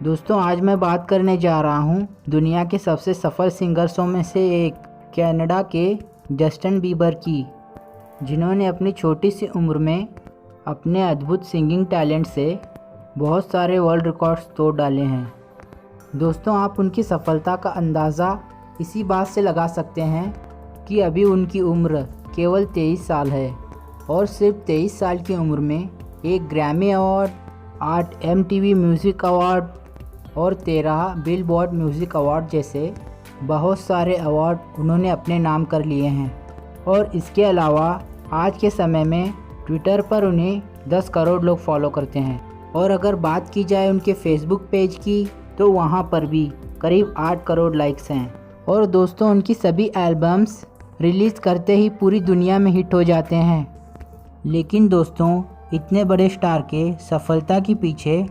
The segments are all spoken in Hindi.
दोस्तों आज मैं बात करने जा रहा हूँ दुनिया के सबसे सफल सिंगर्सों में से एक कनाडा के जस्टिन बीबर की, जिन्होंने अपनी छोटी सी उम्र में अपने अद्भुत सिंगिंग टैलेंट से बहुत सारे वर्ल्ड रिकॉर्ड्स तोड़ डाले हैं। दोस्तों आप उनकी सफलता का अंदाज़ा इसी बात से लगा सकते हैं कि अभी उनकी उम्र केवल 23 साल है और सिर्फ 23 साल की उम्र में एक Grammy award, 8 MTV music award और 13 बिलबोर्ड म्यूज़िक अवार्ड जैसे बहुत सारे अवार्ड उन्होंने अपने नाम कर लिए हैं। और इसके अलावा आज के समय में ट्विटर पर उन्हें 10 करोड़ लोग फॉलो करते हैं और अगर बात की जाए उनके फेसबुक पेज की तो वहाँ पर भी करीब 8 करोड़ लाइक्स हैं। और दोस्तों उनकी सभी एल्बम्स रिलीज़ करते ही पूरी दुनिया में हिट हो जाते हैं। लेकिन दोस्तों इतने बड़े स्टार के सफलता के पीछे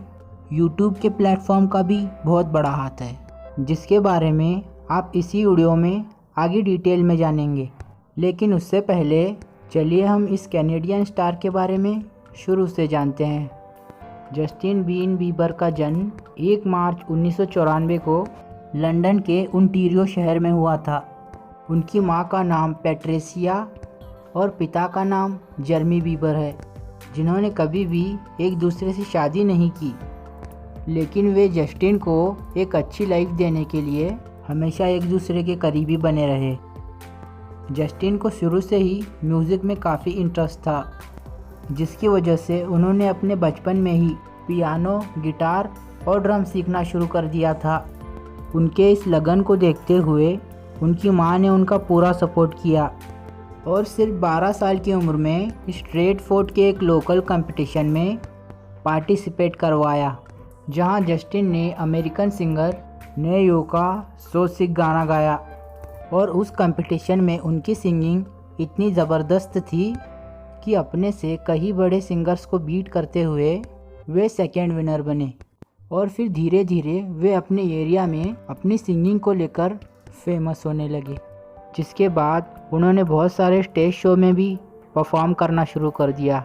यूट्यूब के प्लेटफॉर्म का भी बहुत बड़ा हाथ है, जिसके बारे में आप इसी वीडियो में आगे डिटेल में जानेंगे। लेकिन उससे पहले चलिए हम इस कैनेडियन स्टार के बारे में शुरू से जानते हैं। जस्टिन बीबर का जन्म 1 मार्च 1994 को लंदन के ओंटारियो शहर में हुआ था। उनकी मां का नाम पैट्रिसिया और पिता का नाम जेरेमी बीबर है, जिन्होंने कभी भी एक दूसरे से शादी नहीं की। लेकिन वे जस्टिन को एक अच्छी लाइफ देने के लिए हमेशा एक दूसरे के करीबी बने रहे। जस्टिन को शुरू से ही म्यूज़िक में काफ़ी इंटरेस्ट था, जिसकी वजह से उन्होंने अपने बचपन में ही पियानो, गिटार और ड्रम सीखना शुरू कर दिया था। उनके इस लगन को देखते हुए उनकी मां ने उनका पूरा सपोर्ट किया और सिर्फ 12 साल की उम्र में स्ट्रेटफोर्ड के एक लोकल कंपटीशन में पार्टिसिपेट करवाया, जहां जस्टिन ने अमेरिकन सिंगर नेयो का सो सिक गाना गाया। और उस कंपटीशन में उनकी सिंगिंग इतनी ज़बरदस्त थी कि अपने से कई बड़े सिंगर्स को बीट करते हुए वे सेकंड विनर बने। और फिर धीरे धीरे वे अपने एरिया में अपनी सिंगिंग को लेकर फेमस होने लगे, जिसके बाद उन्होंने बहुत सारे स्टेज शो में भी परफॉर्म करना शुरू कर दिया।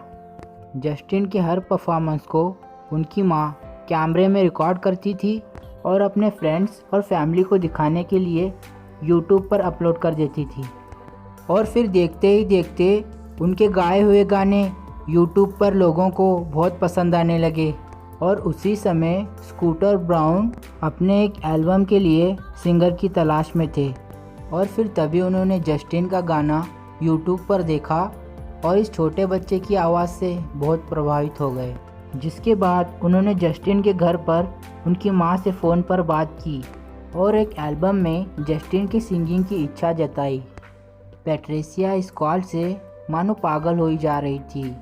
जस्टिन के हर परफॉर्मेंस को उनकी मां कैमरे में रिकॉर्ड करती थी और अपने फ्रेंड्स और फैमिली को दिखाने के लिए यूट्यूब पर अपलोड कर देती थी। और फिर देखते ही देखते उनके गाए हुए गाने यूट्यूब पर लोगों को बहुत पसंद आने लगे। और उसी समय स्कूटर ब्राउन अपने एक एल्बम के लिए सिंगर की तलाश में थे और फिर तभी उन्होंने जस्टिन का गाना यूट्यूब पर देखा और इस छोटे बच्चे की आवाज़ से बहुत प्रभावित हो गए, जिसके बाद उन्होंने जस्टिन के घर पर उनकी मां से फ़ोन पर बात की और एक एल्बम में जस्टिन की सिंगिंग की इच्छा जताई। पैट्रिसिया इस कॉल से मानो पागल हो जा रही थी,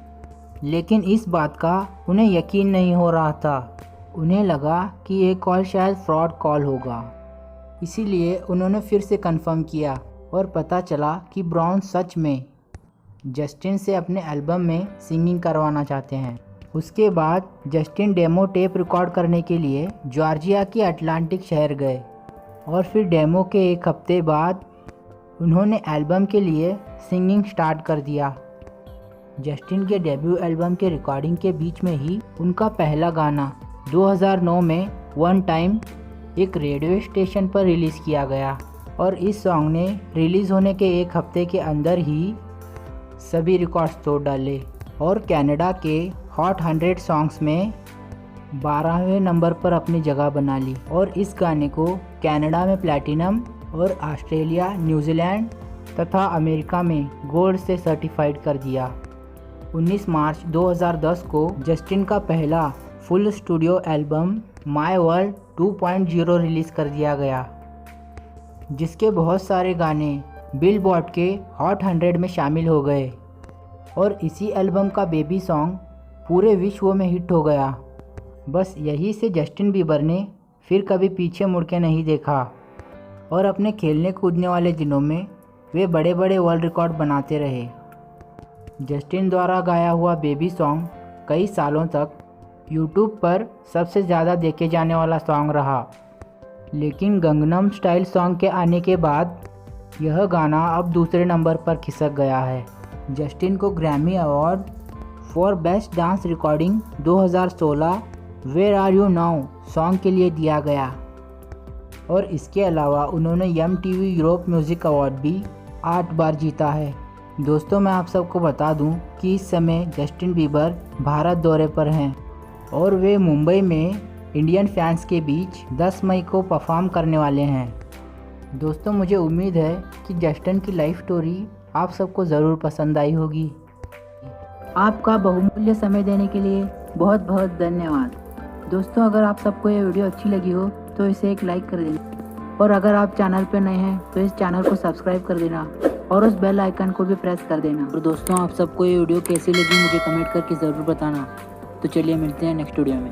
लेकिन इस बात का उन्हें यकीन नहीं हो रहा था। उन्हें लगा कि ये कॉल शायद फ्रॉड कॉल होगा, इसीलिए उन्होंने फिर से कंफर्म किया और पता चला कि ब्राउन सच में जस्टिन से अपने एल्बम में सिंगिंग करवाना चाहते हैं। उसके बाद जस्टिन डेमो टेप रिकॉर्ड करने के लिए जॉर्जिया के अटलांटिक शहर गए और फिर डेमो के एक हफ्ते बाद उन्होंने एल्बम के लिए सिंगिंग स्टार्ट कर दिया। जस्टिन के डेब्यू एल्बम के रिकॉर्डिंग के बीच में ही उनका पहला गाना 2009 में वन टाइम एक रेडियो स्टेशन पर रिलीज़ किया गया और इस सॉन्ग ने रिलीज़ होने के एक हफ्ते के अंदर ही सभी रिकॉर्ड्स तोड़ डाले और कनाडा के हॉट 100 सॉन्ग्स में 12वें नंबर पर अपनी जगह बना ली। और इस गाने को कनाडा में प्लैटिनम और ऑस्ट्रेलिया, न्यूजीलैंड तथा अमेरिका में गोल्ड से सर्टिफाइड कर दिया। 19 मार्च 2010 को जस्टिन का पहला full studio album my world 2.0 release कर दिया गया, जिसके बहुत सारे गाने बिलबोर्ड के हॉट 100 में शामिल हो गए। और इसी एल्बम का बेबी सॉन्ग पूरे विश्व में हिट हो गया। बस यही से जस्टिन बीबर ने फिर कभी पीछे मुड़ के नहीं देखा और अपने खेलने कूदने वाले दिनों में वे बड़े बड़े वर्ल्ड रिकॉर्ड बनाते रहे। जस्टिन द्वारा गाया हुआ बेबी सॉन्ग कई सालों तक यूट्यूब पर सबसे ज़्यादा देखे जाने वाला सॉन्ग रहा। लेकिन गंगनम स्टाइल सॉन्ग के आने के बाद यह गाना अब दूसरे नंबर पर खिसक गया है। जस्टिन को Grammy award for best dance recording 2016 where are you now song के लिए दिया गया। और इसके अलावा उन्होंने MTV यूरोप म्यूज़िक अवार्ड भी 8 बार जीता है। दोस्तों मैं आप सबको बता दूं कि इस समय जस्टिन बीबर भारत दौरे पर हैं और वे मुंबई में इंडियन फैंस के बीच 10 मई को परफॉर्म करने वाले हैं। दोस्तों मुझे उम्मीद है कि जस्टिन की लाइफ स्टोरी आप सबको ज़रूर पसंद आई होगी। आपका बहुमूल्य समय देने के लिए बहुत बहुत धन्यवाद। दोस्तों अगर आप सबको ये वीडियो अच्छी लगी हो तो इसे एक लाइक कर देना और अगर आप चैनल पर नए हैं तो इस चैनल को सब्सक्राइब कर देना और उस बेल आइकन को भी प्रेस कर देना। और दोस्तों आप सबको ये वीडियो कैसी लगी मुझे कमेंट करके ज़रूर बताना। तो चलिए मिलते हैं नेक्स्ट वीडियो में।